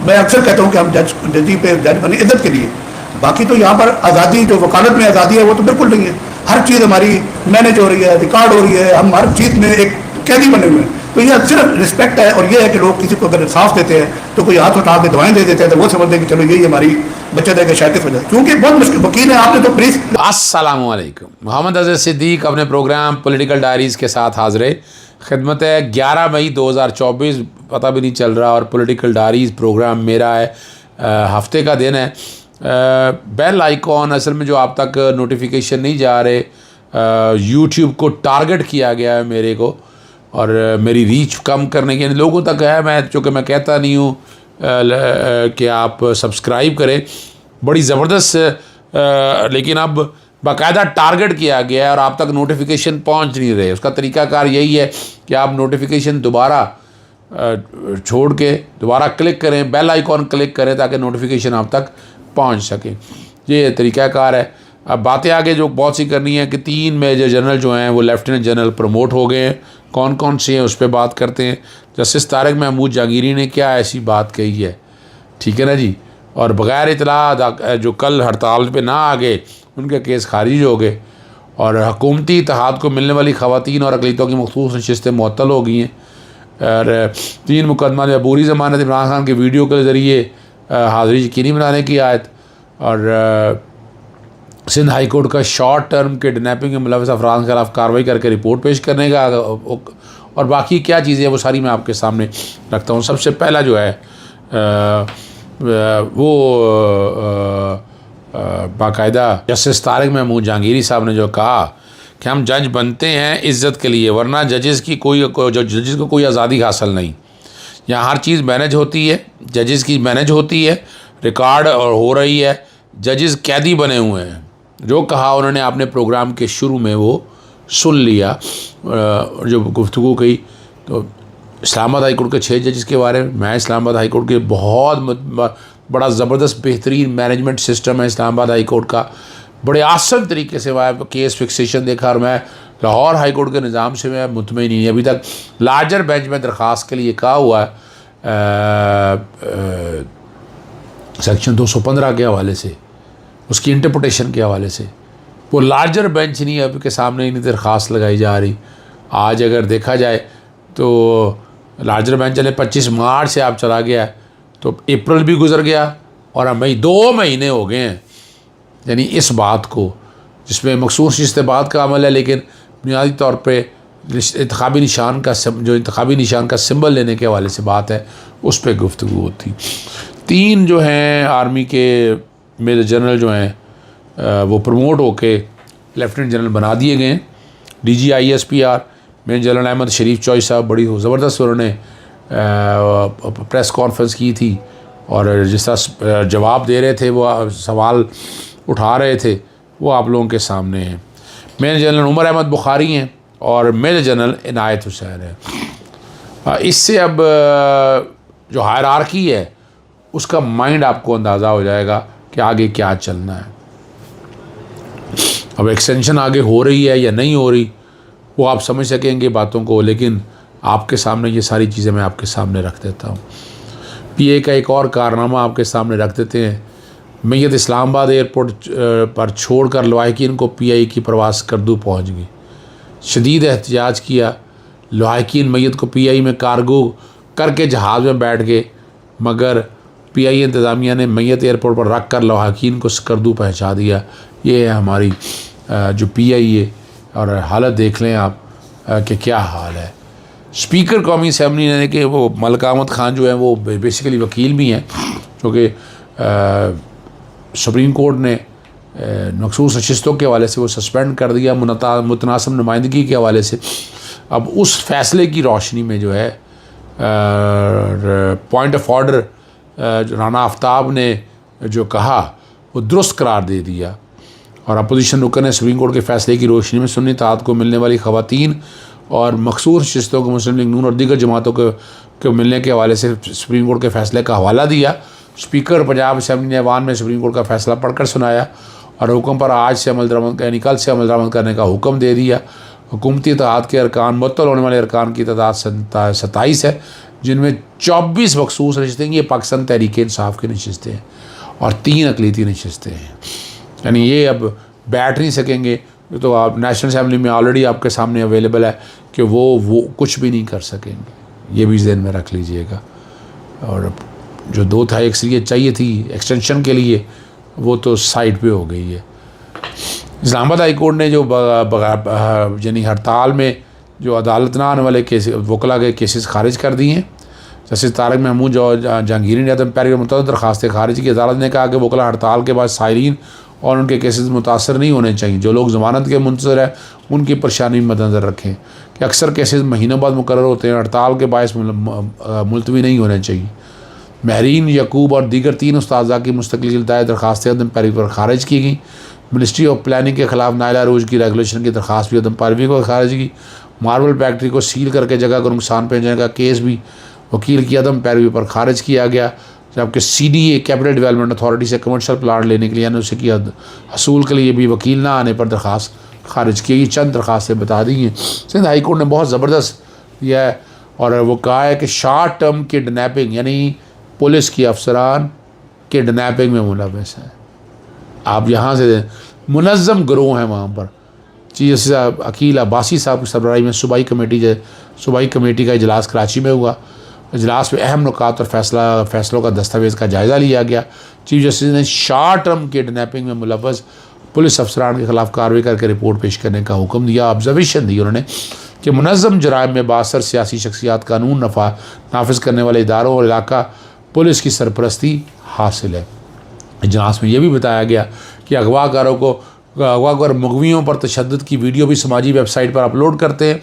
मैं अक्सर कहता हूँ कि हम जजी पे जज बने इज्जत के लिए, बाकी तो यहाँ पर आज़ादी जो वकालत में आज़ादी है वो तो बिल्कुल नहीं है। हर चीज़ हमारी मैनेज हो रही है, रिकॉर्ड हो रही है, हम हर चीज़ में एक कैदी बने हुए हैं। तो ये सिर्फ रिस्पेक्ट है, और ये है कि लोग किसी को अगर इंसाफ देते हैं तो कोई हाथ उठा के दवाएं दे देते हैं तो वो समझते हैं कि चलो यही हमारी बच्चे देगा शायद वजह, क्योंकि बहुत मुश्किल वकील है। आपने तो प्लीज। अस्सलाम वालेकुम। मोहम्मद अज़हर सिद्दीक अपने प्रोग्राम पॉलिटिकल डायरीज़ के साथ हाज़िर खिदमत है। 11 मई 2024 पता भी नहीं चल रहा, और पॉलिटिकल डायरीज़ प्रोग्राम मेरा है, हफ्ते का दिन है। बेल आइकॉन असल में जो आप तक नोटिफिकेशन नहीं जा रहे, यूट्यूब को टारगेट किया गया है मेरे को, और मेरी रीच कम करने के लोगों तक है। मैं चूँकि मैं कहता नहीं हूँ कि आप सब्सक्राइब करें, बड़ी ज़बरदस्त, लेकिन अब बाकायदा टारगेट किया गया है और आप तक नोटिफिकेशन पहुंच नहीं रहे। उसका तरीक़ाकार यही है कि आप नोटिफिकेशन दोबारा छोड़ के दोबारा क्लिक करें, बेल आइकॉन क्लिक करें ताकि नोटिफिकेशन आप तक पहुंच सके। ये तरीक़ाकार है। अब बातें आगे जो बहुत सी करनी है कि 3 मेजर जनरल जो हैं वो लेफ्टिनेंट जनरल प्रमोट हो गए हैं। कौन कौन से हैं उस पर बात करते हैं। जस्टिस तारिक महमूद जहांगीरी ने क्या ऐसी बात कही है, ठीक है ना जी। और बग़ैर इतला जो कल हड़ताल पे ना आ गए उनके केस खारिज हो गए, और हुकूमती इत्तेहाद को मिलने वाली ख़वातीन और अक़लियतों की मख़सूस नशिस्तें मुअत्तल हो गई हैं। और 3 मुकदमा में अबूरी ज़मानत इमरान खान के वीडियो के ज़रिए हाज़िरी यकीनी बनाने की आयत, और सिंध हाई कोर्ट का शॉर्ट टर्म किडनैपिंग के मुलविस अफराद के खिलाफ कार्रवाई करके रिपोर्ट पेश करने का, और बाकी क्या चीज़ें हैं वो सारी मैं आपके सामने रखता हूँ। सबसे पहला जो है वो बाकायदा जस्टिस तारिक महमूद जहांगीरी साहब ने जो कहा कि हम जज बनते हैं इज़्ज़त के लिए, वरना जजेस की जजेस को कोई आज़ादी हासिल नहीं। यहाँ हर चीज़ मैनेज होती है, जजेस की मैनेज होती है, रिकॉर्ड और हो रही है। जजेस कैदी बने हुए हैं। जो कहा उन्होंने अपने प्रोग्राम के शुरू में वो सुन लिया, जो गुफ्तगू कही। तो इस्लामाबाद हाई कोर्ट के 6 जजेस के बारे में, मैं इस्लामाबाद हाई कोर्ट के बहुत बड़ा ज़बरदस्त बेहतरीन मैनेजमेंट सिस्टम है इस्लामाबाद हाई कोर्ट का, बड़े आसान तरीके से वहाँ केस फिक्सेशन देखा, और मैं लाहौर हाई कोर्ट के निज़ाम से मैं मुतमईन नहीं। अभी तक लार्जर बेंच में दरख्वास्त के लिए कहा हुआ है सेक्शन 215 के हवाले से, उसकी इंटरप्रिटेशन के हवाले से। वो लार्जर बेंच नहीं है के सामने इन्हीं दरख्वास्त लगाई जा रही। आज अगर देखा जाए तो लार्जर बेंच चले 25 मार्च से आप चला गया है, तो अप्रैल भी गुजर गया और मई 2 महीने हो गए हैं। यानी इस बात को जिसमें मखसूस इस्तेबात का अमल है, लेकिन बुनियादी तौर पे इंतखाबी निशान का जो इंतखाबी निशान का सिंबल लेने के हवाले से बात है, उस पर गुफ्तगू होती। 3 जो हैं आर्मी के मेजर जनरल जो हैं वो प्रमोट होके लेफ्टिनेंट जनरल बना दिए गए हैं। DGISPR मेजर जनरल अहमद शरीफ चौई साहब बड़ी ज़बरदस्त उन्होंने प्रेस कॉन्फ्रेंस की थी, और जिस तरह जवाब दे रहे थे, वो सवाल उठा रहे थे, वो आप लोगों के सामने हैं। मेजर जनरल उमर अहमद बुखारी हैं और मेजर जनरल इनायत हुसैन है। इससे अब जो हायरार्की है उसका माइंड आपको अंदाज़ा हो जाएगा कि आगे क्या चलना है। अब एक्सटेंशन आगे हो रही है या नहीं हो रही वो आप समझ सकेंगे बातों को, लेकिन आपके सामने ये सारी चीज़ें मैं आपके सामने रख देता हूँ। PA का एक और कारनामा आपके सामने रख देते हैं। मैयत इस्लामाबाद एयरपोर्ट पर छोड़कर लवाहिकीन को PI की प्रवास करदू पहुँच गई। शदीद एहतजाज किया। लवाहिकीन मैयत को PI में कार्गो करके जहाज़ में बैठ गए, मगर PI इंतज़ामिया ने मैयत एयरपोर्ट पर रख कर लवाहिकीन को स्कर्दू पहुँचा दिया। ये है हमारी जो PI है, और हालत देख लें आप कि क्या हाल है। स्पीकर कौमी असम्बली ने कि वो मलिका अहमद ख़ान जो है वो बेसिकली वकील भी हैं, क्योंकि सुप्रीम कोर्ट ने मखसूस नशिस्तों के हवाले से वो सस्पेंड कर दिया मुतनासिब नुमाइंदगी के हवाले से। अब उस फैसले की रोशनी में जो है point of order Rana Aftab ने जो कहा वो दुरुस्त करार दे दिया, और अपोजिशन रुकन ने सुप्रीम कोर्ट के फैसले की रोशनी में सुन्नी इत्तेहाद को मिलने वाली ख़वातीन और मखसूस नशिस्तों को मुस्लिम लीग नून और दीगर जमातों को मिलने के हवाले से सुप्रीम कोर्ट के फैसले का हवाला दिया। स्पीकर पंजाब असम्बली ने ऐवान में सुप्रीम कोर्ट का फैसला पढ़कर सुनाया, और हुक्म पर आज से अमल दरामद यानी कल से अमल दरामद करने का हुक्म दे दिया। हुकूमती इत्तेहाद के अरकान मुअत्तल होने वाले अरकान की तादाद 27 है, जिनमें 24 मखसूस नशस्तें, ये पाकिस्तान तहरीक इंसाफ की नशस्तें हैं और 3 अक़लीती नशस्तें हैं। यानी ये अब बैठ नहीं सकेंगे, तो आप नेशनल असम्बली में ऑलरेडी आपके सामने अवेलेबल है कि वो कुछ भी नहीं कर सकेंगे, ये भी ज़हन में रख लीजिएगा। और जो 2 तिहाई अक्सरियत चाहिए थी एक्सटेंशन के लिए, वो तो साइड पे हो गई है। इस्लामाबाद हाई कोर्ट ने जो यानी हड़ताल में जो अदालत ना आने वाले केस वकला के केसेस खारिज कर दिए हैं। जस्टिस तारिक महमूद जहांगीरी ने अदम पैरवी मुतअद्दिद दरखास्तें खारिज की। अदालत ने कहा कि वकला हड़ताल के बाद साइरीन और उनके केसेस मुतासर नहीं होने चाहिए। जो लोग ज़मानत के मुंतज़र है उनकी परेशानी मद्देनज़र रखें कि अक्सर केसेस महीनों बाद मुकर्रर होते हैं, हड़ताल के बायस मुलतवी नहीं होने चाहिए। महरीन यकूब और दीगर 3 उस्ताज़ा की मुस्तकिल दरखास्तें अदम पैरवी पर खारिज की गई। मिनिस्ट्री ऑफ प्लानिंग के ख़िलाफ़ नाइला रोज की रेगुलेशन की दरख्वास्त भी अदम पैरवी को खारिज की। मार्बल फैक्ट्री को सील करके जगह को नुकसान पहुँचाने का केस भी वकील की अदम पैरवी पर खारिज किया गया। जबकि CDA कैपिटल डेवलपमेंट अथॉरिटी से कमर्शियल प्लाट लेने के लिए यानी उसे की हसूल के लिए भी वकील ना आने पर दरख्वास्त खारिज की। चंद दरख्वास्तें बता दी हैं। सिंध हाई कोर्ट ने बहुत ज़बरदस्त दिया है और वो कहा है कि शॉर्ट टर्म किडनैपिंग यानी पुलिस की अफसरान किडनैपिंग में मुलव्वस हैं। आप यहाँ से मुनज़्ज़म गिरोह हैं वहाँ पर। चीफ अकील अब्बासी साहब की सरबराही में सूबाई कमेटी का इजलास कराची में हुआ। इजलास में अहम नुकात और फैसलों का दस्तावेज़ का जायज़ा लिया गया। चीफ जस्टिस ने शॉर्ट टर्म किडनैपिंग में मुलव्वस पुलिस अफसरान के ख़िलाफ़ कार्रवाई करके रिपोर्ट पेश करने का हुक्म दिया। ऑब्जर्वेशन दी उन्होंने कि मुनज़्ज़म जराइम में बासर सियासी शख्सियात कानून नाफिज करने वाले इदारों और इलाका पुलिस की सरपरस्ती हासिल है। इजलास में यह भी बताया गया कि अगवाकार मुगवियों पर तशद्दुद की वीडियो भी समाजी वेबसाइट पर अपलोड करते हैं।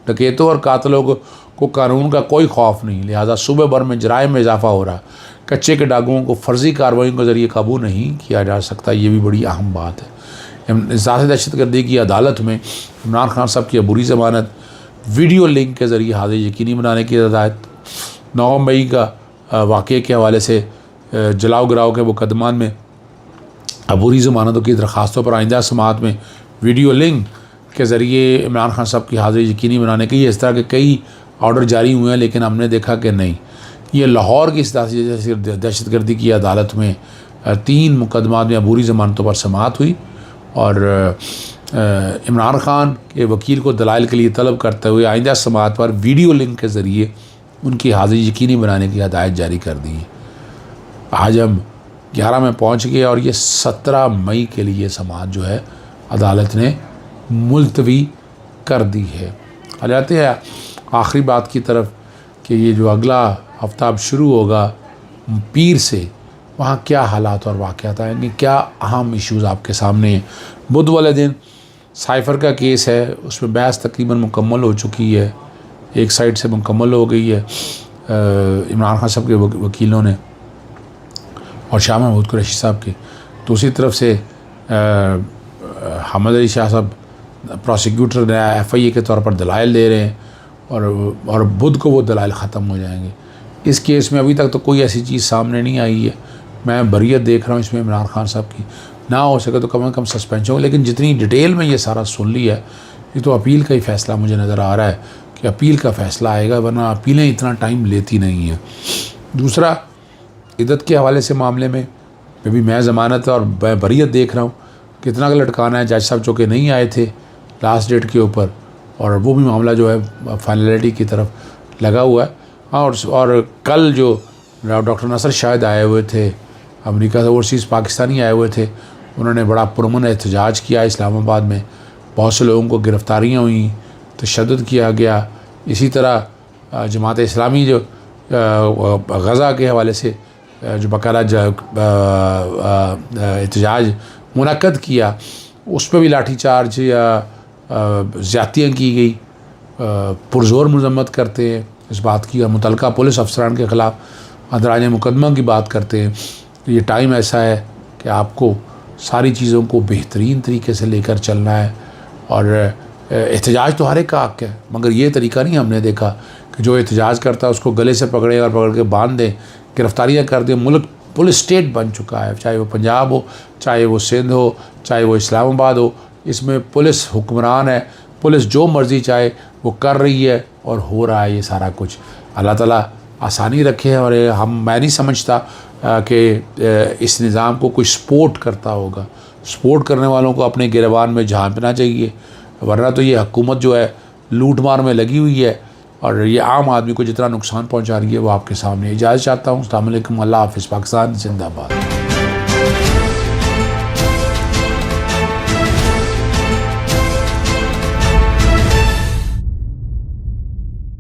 डकैतों और कातलों को कानून का कोई खौफ नहीं, लिहाजा सूबे भर में जराइम में इजाफा हो रहा। कच्चे के डाकुओं को फ़र्जी कार्रवाई के ज़रिए काबू नहीं किया जा सकता, ये भी बड़ी अहम बात है। ज़ाती दहशतगर्दी की अदालत में इमरान खान साहब की अबूरी ज़मानत वीडियो लिंक के ज़रिए हाज़िर यकीनी बनाने की हिदायत। 9 मई का वाक़े के हवाले से जलाओ गिराओ के मुकदमान में अबूरी ज़मानतों की दरख्वास्तों पर आइंदा समाअत में वीडियो लिंक के ज़रिए इमरान खान साहब की हाज़िरी यकीनी बनाने के लिए इस तरह के कई ऑर्डर जारी हुए हैं, लेकिन हमने देखा कि नहीं। ये लाहौर की दहशतगर्दी की अदालत में 3 मुकदमात में अबूरी ज़मानतों पर समाअत हुई और इमरान खान के वकील को दलाइल के लिए तलब करते हुए आइंदा समाअत पर वीडियो लिंक के ज़रिए उनकी हाज़िरी यकीनी बनाने की हिदायत जारी कर दी है। आज हम 11 में पहुँच गए और ये 17 मई के लिए समाअत जो है अदालत ने मुलतवी कर दी है। आ जाते हैं आखिरी बात की तरफ कि ये जो अगला हफ्ता अब शुरू होगा पीर से, वहाँ क्या हालात और वाक़यात आएंगे, क्या अहम इश्यूज़ आपके सामने हैं। बुध वाले दिन साइफ़र का केस है, उसमें बहस तकरीबन मुकम्मल हो चुकी है, एक साइड से मुकम्मल हो गई है इमरान खान साहब के वकीलों ने और शाह महमूद कुरैशी साहब की। दूसरी तरफ से हमद अली शाह साहब प्रोसिक्यूटर ने FIA के तौर पर दलाइल दे रहे हैं और बुध को वो दलाइल ख़त्म हो जाएंगे। इस केस में अभी तक तो कोई ऐसी चीज़ सामने नहीं आई है। मैं बरियत देख रहा हूँ इसमें इमरान खान साहब की, ना हो सके तो कम से कम सस्पेंशन हो। लेकिन जितनी डिटेल में ये सारा सुन लिया है, ये तो अपील का ही फ़ैसला मुझे नज़र आ रहा है कि अपील का फ़ैसला आएगा, वरना अपीलें इतना टाइम लेती नहीं हैं। दूसरा, इद्दत के हवाले से मामले में अभी मैं ज़मानत और बरियत देख रहा हूँ, कितना का लटकाना है। जज साहब चूँकि नहीं आए थे लास्ट डेट के ऊपर और वो भी मामला जो है फाइनलिटी की तरफ लगा हुआ है। और कल जो डॉक्टर नसर शाहिद आए हुए थे अमेरिका से, ओवरसीज़ पाकिस्तानी आए हुए थे, उन्होंने बड़ा पुरअमन एहतजाज किया इस्लामाबाद में। बहुत से लोगों को गिरफ़्तारियाँ हुई, तशद्दुद किया गया। इसी तरह जमात इस्लामी जो गज़ा के हवाले से जो बकायदा एहतजाज मुनक्कद किया, उस पर भी लाठी चार्ज या ज़्यादतियाँ की गई। पुरज़ोर मज़म्मत करते हैं इस बात की और मुतलका पुलिस अफसरान के ख़िलाफ़ अंदराज मुकदमा की बात करते हैं। तो ये टाइम ऐसा है कि आपको सारी चीज़ों को बेहतरीन तरीके से लेकर चलना है। और एहतजाज तो हर एक का हक़ है, मगर ये तरीका नहीं हमने देखा कि जो एहतजाज करता है उसको गले से पकड़े और पकड़ के बांध दें, गिरफ़्तारियाँ कर दें। मुल्क पुलिस स्टेट बन चुका है, चाहे वो पंजाब हो, चाहे वो सिंध हो, चाहे वो इस्लामाबाद हो। इसमें पुलिस हुक्मरान है, पुलिस जो मर्ज़ी चाहे वो कर रही है और हो रहा है ये सारा कुछ। अल्लाह ताला आसानी रखे और मैं नहीं समझता कि इस निज़ाम को कोई सपोर्ट करता होगा। सपोर्ट करने वालों को अपने गिरबान में झांपना चाहिए, वरना तो ये हुकूमत जो है लूट मार में लगी हुई है और ये आम आदमी को जितना नुकसान पहुंचा रही है वो आपके सामने। इजाज़त चाहता हूँ। अस्सलाम वालेकुम, अल्लाह हाफ़िज़। पाकिस्तान जिंदाबाद।